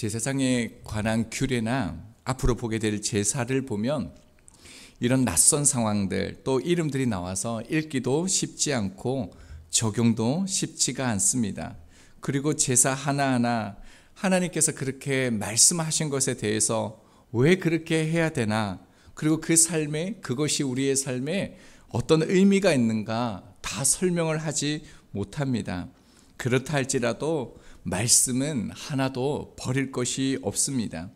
제사장에 관한 규례나 앞으로 보게 될 제사를 보면 이런 낯선 상황들 또 이름들이 나와서 읽기도 쉽지 않고 적용도 쉽지가 않습니다. 그리고 제사 하나하나 하나님께서 그렇게 말씀하신 것에 대해서 왜 그렇게 해야 되나, 그리고 그 삶에, 그것이 우리의 삶에 어떤 의미가 있는가 다 설명을 하지 못합니다. 그렇다 할지라도 말씀은 하나도 버릴 것이 없습니다.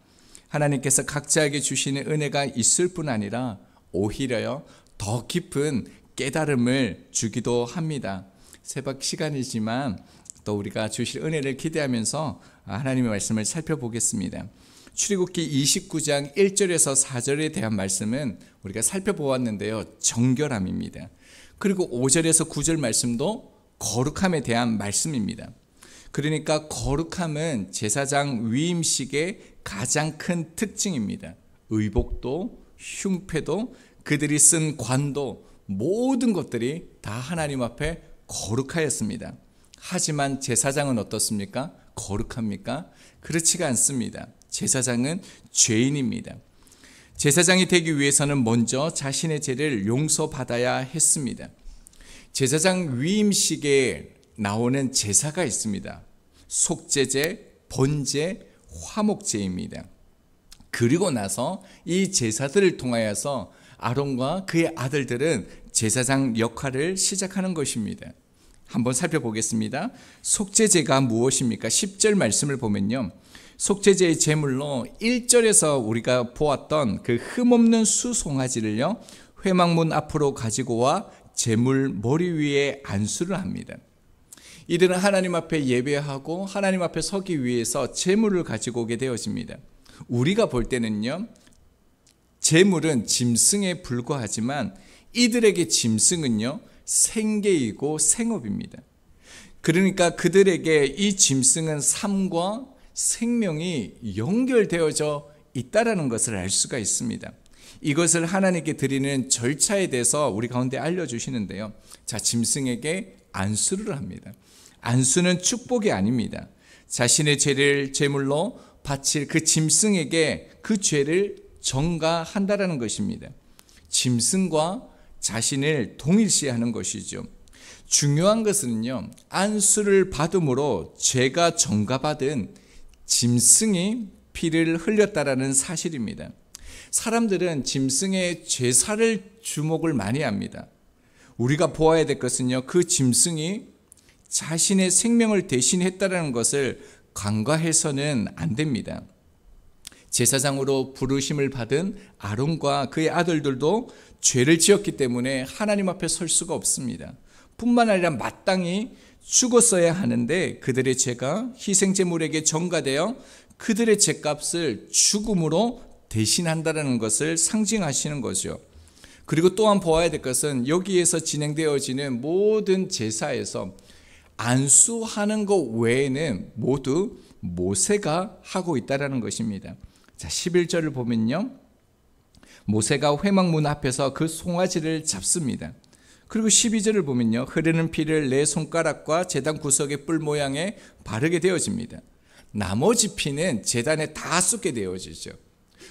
하나님께서 각자에게 주시는 은혜가 있을 뿐 아니라 오히려 더 깊은 깨달음을 주기도 합니다. 새벽 시간이지만 또 우리가 주실 은혜를 기대하면서 하나님의 말씀을 살펴보겠습니다. 출애굽기 29장 1절에서 4절에 대한 말씀은 우리가 살펴보았는데요, 정결함입니다. 그리고 5절에서 9절 말씀도 거룩함에 대한 말씀입니다. 그러니까 거룩함은 제사장 위임식의 가장 큰 특징입니다. 의복도 흉패도 그들이 쓴 관도 모든 것들이 다 하나님 앞에 거룩하였습니다. 하지만 제사장은 어떻습니까? 거룩합니까? 그렇지가 않습니다. 제사장은 죄인입니다. 제사장이 되기 위해서는 먼저 자신의 죄를 용서받아야 했습니다. 제사장 위임식에 나오는 제사가 있습니다. 속죄제, 번제, 화목제입니다. 그리고 나서 이 제사들을 통하여서 아론과 그의 아들들은 제사장 역할을 시작하는 것입니다. 한번 살펴보겠습니다. 속죄제가 무엇입니까? 10절 말씀을 보면요, 속죄제의 제물로 1절에서 우리가 보았던 그 흠없는 수송아지를요, 회막문 앞으로 가지고 와 제물 머리 위에 안수를 합니다. 이들은 하나님 앞에 예배하고 하나님 앞에 서기 위해서 제물을 가지고 오게 되어집니다. 우리가 볼 때는요, 제물은 짐승에 불과하지만 이들에게 짐승은요, 생계이고 생업입니다. 그러니까 그들에게 이 짐승은 삶과 생명이 연결되어져 있다는 것을 알 수가 있습니다. 이것을 하나님께 드리는 절차에 대해서 우리 가운데 알려주시는데요, 자, 짐승에게 안수를 합니다. 안수는 축복이 아닙니다. 자신의 죄를 제물로 바칠 그 짐승에게 그 죄를 전가한다라는 것입니다. 짐승과 자신을 동일시하는 것이죠. 중요한 것은요, 안수를 받음으로 죄가 전가받은 짐승이 피를 흘렸다라는 사실입니다. 사람들은 짐승의 제사를 주목을 많이 합니다. 우리가 보아야 될 것은요, 그 짐승이 자신의 생명을 대신했다는 것을 간과해서는 안 됩니다. 제사장으로 부르심을 받은 아론과 그의 아들들도 죄를 지었기 때문에 하나님 앞에 설 수가 없습니다. 뿐만 아니라 마땅히 죽었어야 하는데 그들의 죄가 희생제물에게 전가되어 그들의 죄값을 죽음으로 대신한다는 것을 상징하시는 거죠. 그리고 또한 보아야 될 것은 여기에서 진행되어지는 모든 제사에서 안수하는 것 외에는 모두 모세가 하고 있다는 것입니다. 자, 11절을 보면요, 모세가 회막문 앞에서 그 송아지를 잡습니다. 그리고 12절을 보면요, 흐르는 피를 내 손가락과 제단 구석의 뿔 모양에 바르게 되어집니다. 나머지 피는 제단에 다 쏟게 되어지죠.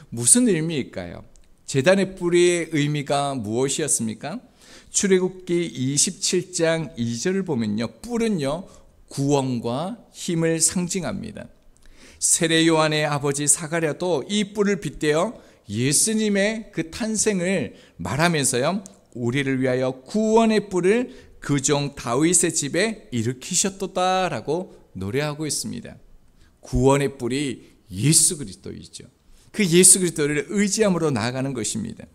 무슨 의미일까요? 제단의 뿔의 의미가 무엇이었습니까? 출애굽기 27장 2절을 보면요, 뿔은요, 구원과 힘을 상징합니다. 세례 요한의 아버지 사가랴도 이 뿔을 빗대어 예수님의 그 탄생을 말하면서요, 우리를 위하여 구원의 뿔을 그 종 다윗의 집에 일으키셨도다라고 노래하고 있습니다. 구원의 뿔이 예수 그리스도이죠. 그 예수 그리스도를 의지함으로 나아가는 것입니다.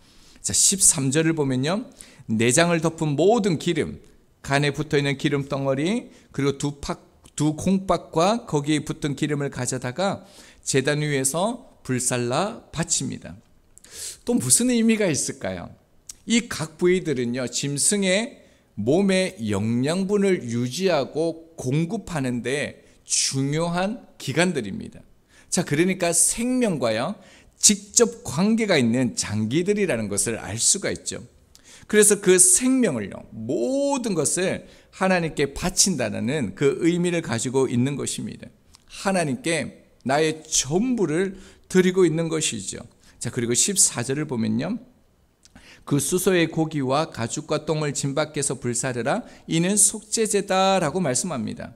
자, 13절을 보면요, 내장을 덮은 모든 기름, 간에 붙어있는 기름 덩어리, 그리고 두 콩밥과 거기에 붙은 기름을 가져다가 제단 위에서 불살라 바칩니다. 또 무슨 의미가 있을까요? 이 각 부위들은요, 짐승의 몸의 영양분을 유지하고 공급하는 데 중요한 기관들입니다. 자, 그러니까 생명과요, 직접 관계가 있는 장기들이라는 것을 알 수가 있죠. 그래서 그 생명을요, 모든 것을 하나님께 바친다는 그 의미를 가지고 있는 것입니다. 하나님께 나의 전부를 드리고 있는 것이죠. 자, 그리고 14절을 보면요. 그 수소의 고기와 가죽과 똥을 짐 밖에서 불사르라. 이는 속죄제다라고 말씀합니다.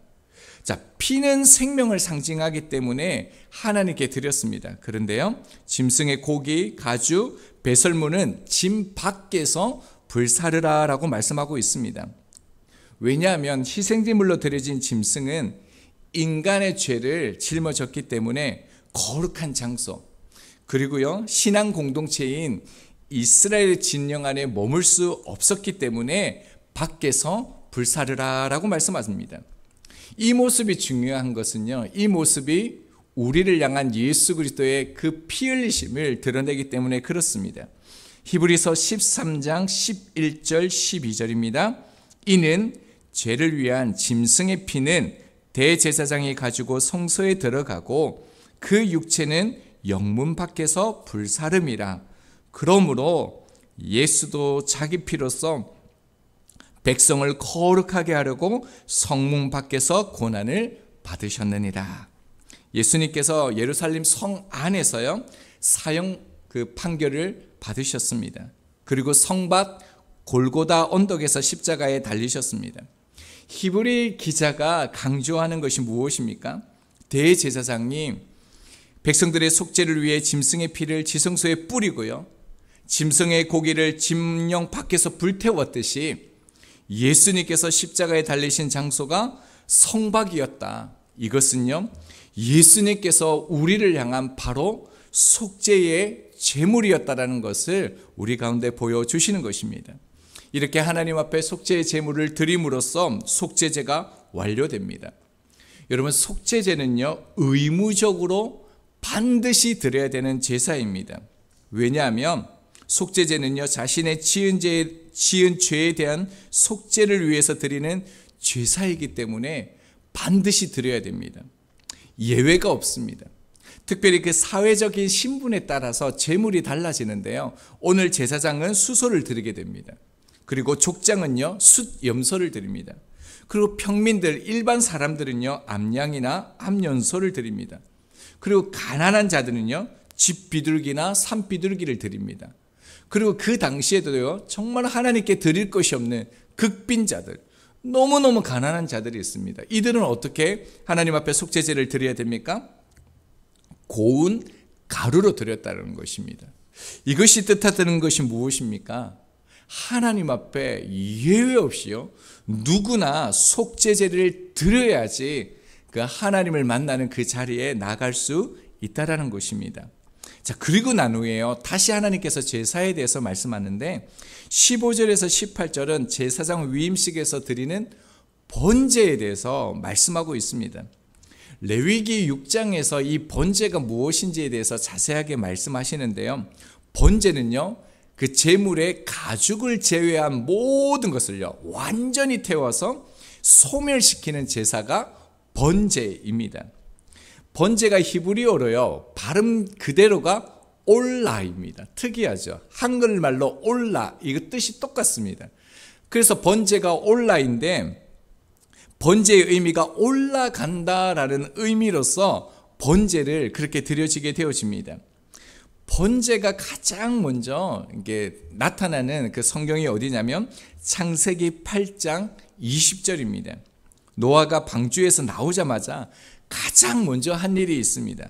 자, 피는 생명을 상징하기 때문에 하나님께 드렸습니다. 그런데요, 짐승의 고기, 가죽, 배설물은 짐 밖에서 불사르라라고 말씀하고 있습니다. 왜냐하면 희생제물로 드려진 짐승은 인간의 죄를 짊어졌기 때문에 거룩한 장소, 그리고요, 신앙 공동체인 이스라엘의 진영 안에 머물 수 없었기 때문에 밖에서 불사르라라고 말씀하십니다. 이 모습이 중요한 것은요, 이 모습이 우리를 향한 예수 그리스도의 그 피 흘리심을 드러내기 때문에 그렇습니다. 히브리서 13장 11절 12절입니다. 이는 죄를 위한 짐승의 피는 대제사장이 가지고 성소에 들어가고 그 육체는 영문 밖에서 불사름이라. 그러므로 예수도 자기 피로써 백성을 거룩하게 하려고 성문 밖에서 고난을 받으셨느니라. 예수님께서 예루살렘 성 안에서요, 사형 판결을 받으셨습니다. 그리고 성밖 골고다 언덕에서 십자가에 달리셨습니다. 히브리 기자가 강조하는 것이 무엇입니까? 대제사장님, 백성들의 속죄를 위해 짐승의 피를 지성소에 뿌리고요, 짐승의 고기를 짐령 밖에서 불태웠듯이 예수님께서 십자가에 달리신 장소가 성박이었다. 이것은요, 예수님께서 우리를 향한 바로 속죄의 제물이었다라는 것을 우리 가운데 보여주시는 것입니다. 이렇게 하나님 앞에 속죄의 제물을 드림으로써 속죄제가 완료됩니다. 여러분, 속죄제는요, 의무적으로 반드시 드려야 되는 제사입니다. 왜냐하면 속죄제는요, 자신의 지은 죄에 대한 속죄를 위해서 드리는 제사이기 때문에 반드시 드려야 됩니다. 예외가 없습니다. 특별히 그 사회적인 신분에 따라서 제물이 달라지는데요, 오늘 제사장은 수소를 드리게 됩니다. 그리고 족장은요, 숫염소를 드립니다. 그리고 평민들, 일반 사람들은요, 암양이나 암연소를 드립니다. 그리고 가난한 자들은요, 집 비둘기나 산 비둘기를 드립니다. 그리고 그 당시에도요, 정말 하나님께 드릴 것이 없는 극빈자들, 너무너무 가난한 자들이 있습니다. 이들은 어떻게 하나님 앞에 속죄제를 드려야 됩니까? 고운 가루로 드렸다는 것입니다. 이것이 뜻하는 것이 무엇입니까? 하나님 앞에 예외 없이요, 누구나 속죄제를 드려야지 그 하나님을 만나는 그 자리에 나갈 수 있다라는 것입니다. 자, 그리고 난 후에요, 다시 하나님께서 제사에 대해서 말씀하는데 15절에서 18절은 제사장 위임식에서 드리는 번제에 대해서 말씀하고 있습니다. 레위기 6장에서 이 번제가 무엇인지에 대해서 자세하게 말씀하시는데요, 번제는요, 그 제물의 가죽을 제외한 모든 것을요, 완전히 태워서 소멸시키는 제사가 번제입니다. 번제가 히브리어로요, 발음 그대로가 올라입니다. 특이하죠. 한글말로 올라, 이거 뜻이 똑같습니다. 그래서 번제가 올라인데, 번제의 의미가 올라간다라는 의미로서 번제를 그렇게 드려지게 되어집니다. 번제가 가장 먼저 이게 나타나는 그 성경이 어디냐면 창세기 8장 20절입니다. 노아가 방주에서 나오자마자 가장 먼저 한 일이 있습니다.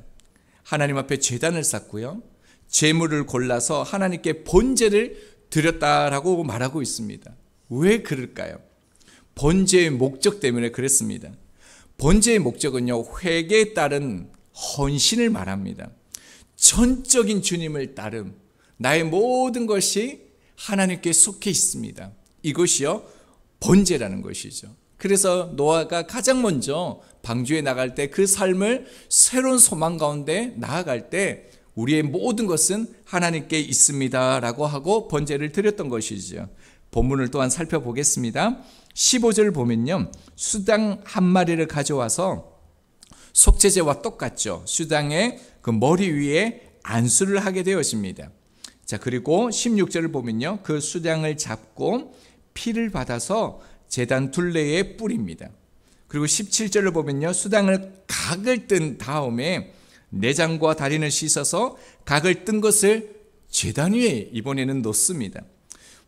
하나님 앞에 제단을 쌓고요, 제물을 골라서 하나님께 번제를 드렸다라고 말하고 있습니다. 왜 그럴까요? 번제의 목적 때문에 그랬습니다. 번제의 목적은요, 회개에 따른 헌신을 말합니다. 전적인 주님을 따름, 나의 모든 것이 하나님께 속해 있습니다. 이것이요, 번제라는 것이죠. 그래서 노아가 가장 먼저 방주에 나갈 때 그 삶을 새로운 소망 가운데 나아갈 때 우리의 모든 것은 하나님께 있습니다 라고 하고 번제를 드렸던 것이죠. 본문을 또한 살펴보겠습니다. 15절 보면요, 수당 한 마리를 가져와서 속죄제와 똑같죠. 수당의 그 머리 위에 안수를 하게 되어집니다. 자, 그리고 16절을 보면요, 그 수당을 잡고 피를 받아서 제단 둘레에 뿌립니다. 그리고 17절을 보면요, 수당을 각을 뜬 다음에 내장과 다리는 씻어서 각을 뜬 것을 제단 위에 이번에는 놓습니다.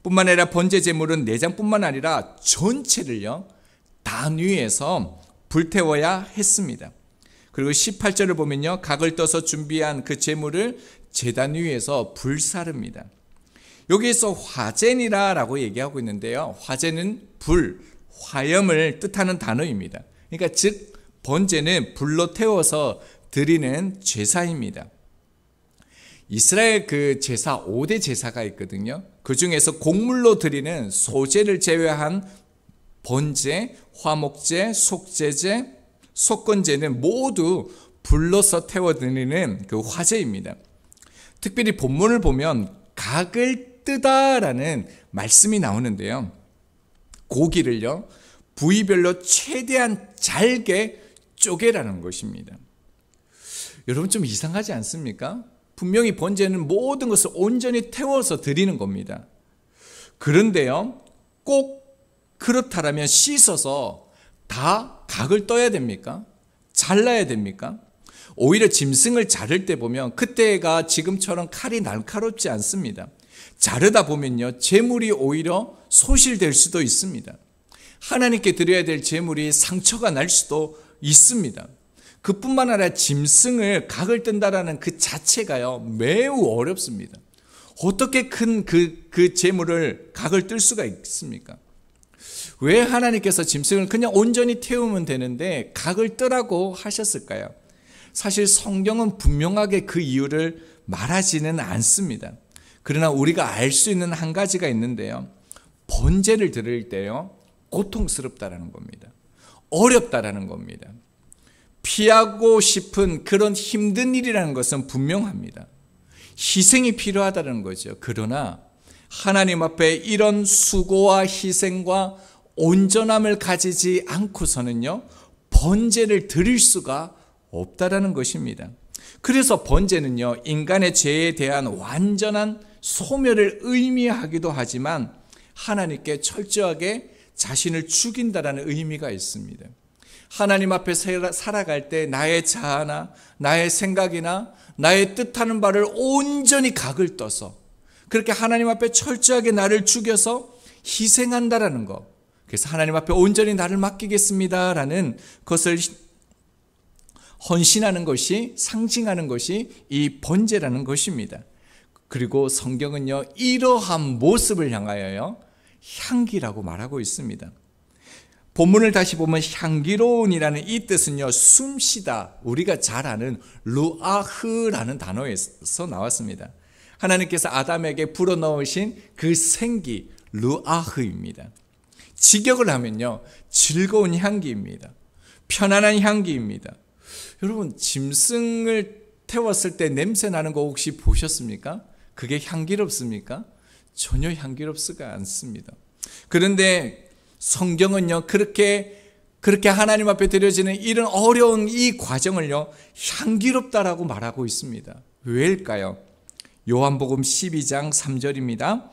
뿐만 아니라 번제 제물은 내장뿐만 아니라 전체를요 단 위에서 불태워야 했습니다. 그리고 18절을 보면요, 각을 떠서 준비한 그 제물을 제단 위에서 불사릅니다. 여기에서 화제니라라고 얘기하고 있는데요, 화제는 불, 화염을 뜻하는 단어입니다. 그러니까 즉 번제는 불로 태워서 드리는 제사입니다. 이스라엘 그 제사 5대 제사가 있거든요. 그 중에서 곡물로 드리는 소제를 제외한 번제, 화목제, 속제제, 속건제는 모두 불로서 태워드리는 그 화제입니다. 특별히 본문을 보면 각을 뜨다라는 말씀이 나오는데요, 고기를요 부위별로 최대한 잘게 쪼개라는 것입니다. 여러분 좀 이상하지 않습니까? 분명히 번제는 모든 것을 온전히 태워서 드리는 겁니다. 그런데요, 꼭 그렇다라면 씻어서 다 각을 떠야 됩니까? 잘라야 됩니까? 오히려 짐승을 자를 때 보면 그때가 지금처럼 칼이 날카롭지 않습니다. 자르다 보면요, 제물이 오히려 소실될 수도 있습니다. 하나님께 드려야 될 제물이 상처가 날 수도 있습니다. 그뿐만 아니라 짐승을 각을 뜬다라는 그 자체가요 매우 어렵습니다. 어떻게 큰 그 제물을 각을 뜰 수가 있습니까? 왜 하나님께서 짐승을 그냥 온전히 태우면 되는데 각을 뜨라고 하셨을까요? 사실 성경은 분명하게 그 이유를 말하지는 않습니다. 그러나 우리가 알 수 있는 한 가지가 있는데요, 번제를 드릴 때요 고통스럽다라는 겁니다. 어렵다라는 겁니다. 피하고 싶은 그런 힘든 일이라는 것은 분명합니다. 희생이 필요하다는 거죠. 그러나 하나님 앞에 이런 수고와 희생과 온전함을 가지지 않고서는요 번제를 드릴 수가 없다라는 것입니다. 그래서 번제는요 인간의 죄에 대한 완전한 소멸을 의미하기도 하지만 하나님께 철저하게 자신을 죽인다라는 의미가 있습니다. 하나님 앞에 살아갈 때 나의 자아나 나의 생각이나 나의 뜻하는 바를 온전히 각을 떠서 그렇게 하나님 앞에 철저하게 나를 죽여서 희생한다라는 것, 그래서 하나님 앞에 온전히 나를 맡기겠습니다라는 것을 헌신하는 것이, 상징하는 것이 이 번제라는 것입니다. 그리고 성경은요 이러한 모습을 향하여요 향기라고 말하고 있습니다. 본문을 다시 보면 향기로운이라는 이 뜻은요 숨쉬다, 우리가 잘 아는 루아흐라는 단어에서 나왔습니다. 하나님께서 아담에게 불어넣으신 그 생기 루아흐입니다. 직역을 하면요 즐거운 향기입니다. 편안한 향기입니다. 여러분 짐승을 태웠을 때 냄새 나는 거 혹시 보셨습니까? 그게 향기롭습니까? 전혀 향기롭지가 않습니다. 그런데 성경은요 그렇게 하나님 앞에 드려지는 이런 어려운 이 과정을요 향기롭다라고 말하고 있습니다. 왜일까요? 요한복음 12장 3절입니다.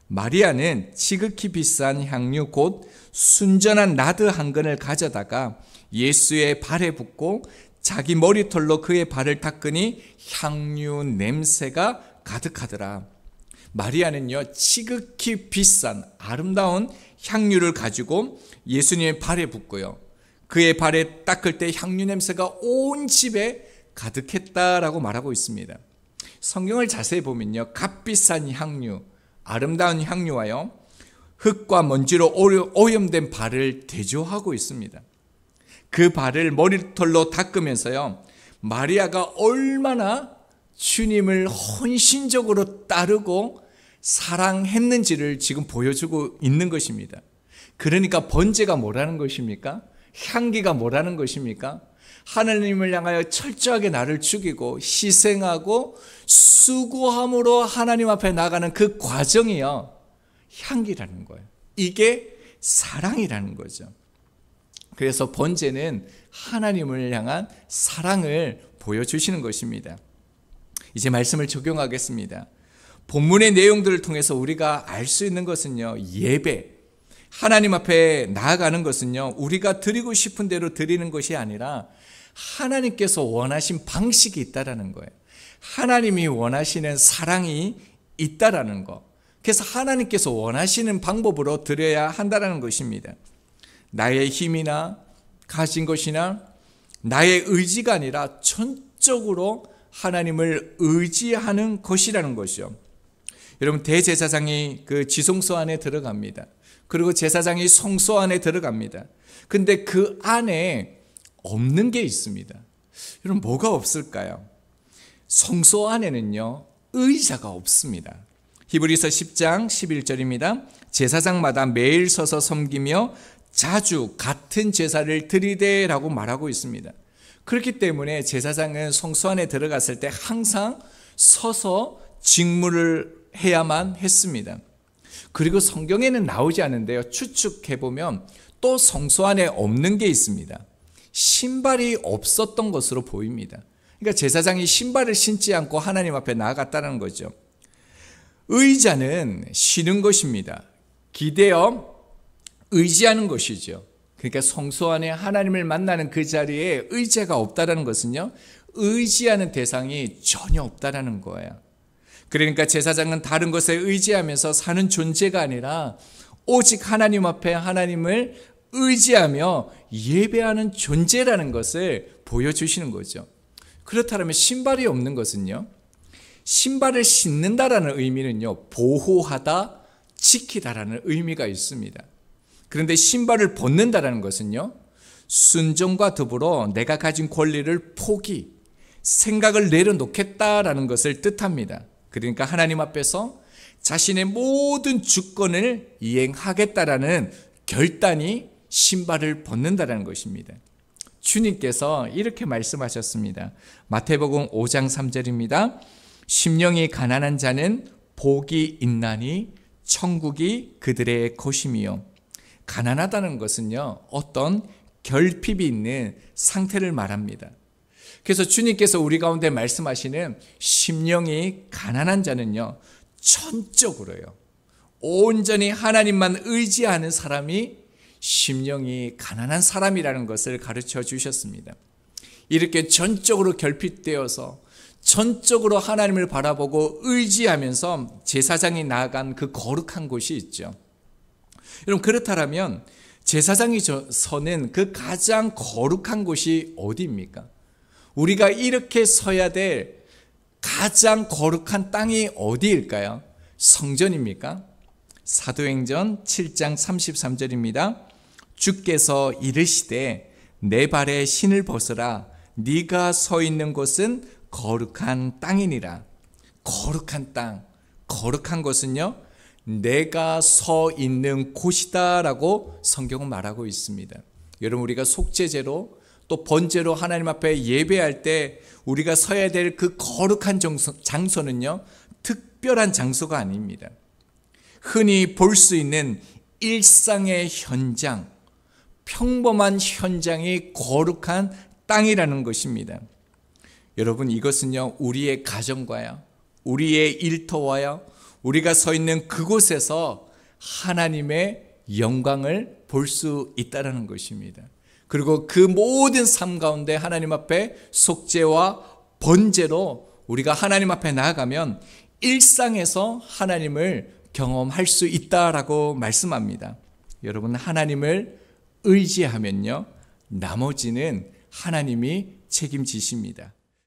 마리아는 지극히 비싼 향유 곧 순전한 나드 한 근을 가져다가 예수의 발에 붓고 자기 머리털로 그의 발을 닦으니 향유 냄새가 가득하더라. 마리아는요 지극히 비싼 아름다운 향유를 가지고 예수님의 발에 붓고요 그의 발에 닦을 때 향유 냄새가 온 집에 가득했다라고 말하고 있습니다. 성경을 자세히 보면요 값비싼 향유, 아름다운 향유와요 흙과 먼지로 오염된 발을 대조하고 있습니다. 그 발을 머리털로 닦으면서요 마리아가 얼마나 주님을 헌신적으로 따르고 사랑했는지를 지금 보여주고 있는 것입니다. 그러니까 번제가 뭐라는 것입니까? 향기가 뭐라는 것입니까? 하나님을 향하여 철저하게 나를 죽이고 희생하고 수고함으로 하나님 앞에 나가는 그 과정이요 향기라는 거예요. 이게 사랑이라는 거죠. 그래서 번제는 하나님을 향한 사랑을 보여주시는 것입니다. 이제 말씀을 적용하겠습니다. 본문의 내용들을 통해서 우리가 알 수 있는 것은요 예배, 하나님 앞에 나아가는 것은요 우리가 드리고 싶은 대로 드리는 것이 아니라 하나님께서 원하신 방식이 있다라는 거예요. 하나님이 원하시는 사랑이 있다라는 거. 그래서 하나님께서 원하시는 방법으로 드려야 한다는 것입니다. 나의 힘이나 가진 것이나 나의 의지가 아니라 전적으로 하나님을 의지하는 것이라는 것이죠. 여러분, 대제사장이 그 지성소 안에 들어갑니다. 그리고 제사장이 성소 안에 들어갑니다. 근데 그 안에 없는 게 있습니다. 여러분, 뭐가 없을까요? 성소 안에는요, 의자가 없습니다. 히브리서 10장 11절입니다. 제사장마다 매일 서서 섬기며 자주 같은 제사를 드리되라고 말하고 있습니다. 그렇기 때문에 제사장은 성소 안에 들어갔을 때 항상 서서 직무를 해야만 했습니다. 그리고 성경에는 나오지 않은데요, 추측해보면 또 성소 안에 없는 게 있습니다. 신발이 없었던 것으로 보입니다. 그러니까 제사장이 신발을 신지 않고 하나님 앞에 나아갔다는 거죠. 의자는 쉬는 것입니다. 기대어 의지하는 것이죠. 그러니까 성소 안에 하나님을 만나는 그 자리에 의자가 없다는 것은요, 의지하는 대상이 전혀 없다는 거예요. 그러니까 제사장은 다른 것에 의지하면서 사는 존재가 아니라 오직 하나님 앞에 하나님을 의지하며 예배하는 존재라는 것을 보여주시는 거죠. 그렇다면 신발이 없는 것은요, 신발을 신는다라는 의미는요, 보호하다, 지키다라는 의미가 있습니다. 그런데 신발을 벗는다라는 것은요, 순종과 더불어 내가 가진 권리를 포기, 생각을 내려놓겠다라는 것을 뜻합니다. 그러니까 하나님 앞에서 자신의 모든 주권을 이행하겠다라는 결단이 신발을 벗는다라는 것입니다. 주님께서 이렇게 말씀하셨습니다. 마태복음 5장 3절입니다. 심령이 가난한 자는 복이 있나니 천국이 그들의 것임이요. 가난하다는 것은요, 어떤 결핍이 있는 상태를 말합니다. 그래서 주님께서 우리 가운데 말씀하시는 심령이 가난한 자는요, 전적으로요, 온전히 하나님만 의지하는 사람이 심령이 가난한 사람이라는 것을 가르쳐 주셨습니다. 이렇게 전적으로 결핍되어서 전적으로 하나님을 바라보고 의지하면서 제사장이 나아간 그 거룩한 곳이 있죠. 여러분, 그렇다면 제사장이 서는 그 가장 거룩한 곳이 어디입니까? 우리가 이렇게 서야 될 가장 거룩한 땅이 어디일까요? 성전입니까? 사도행전 7장 33절입니다. 주께서 이르시되 내 발에 신을 벗으라. 네가 서 있는 곳은 거룩한 땅이니라. 거룩한 땅, 거룩한 것은요, 내가 서 있는 곳이다라고 성경은 말하고 있습니다. 여러분, 우리가 속죄제로 또 번제로 하나님 앞에 예배할 때 우리가 서야 될 그 거룩한 장소는요, 특별한 장소가 아닙니다. 흔히 볼 수 있는 일상의 현장, 평범한 현장이 거룩한 땅이라는 것입니다. 여러분, 이것은요, 우리의 가정과요, 우리의 일터와요, 우리가 서 있는 그곳에서 하나님의 영광을 볼 수 있다는 것입니다. 그리고 그 모든 삶 가운데 하나님 앞에 속죄와 번제로 우리가 하나님 앞에 나아가면 일상에서 하나님을 경험할 수 있다라고 말씀합니다. 여러분, 하나님을 의지하면요, 나머지는 하나님이 책임지십니다.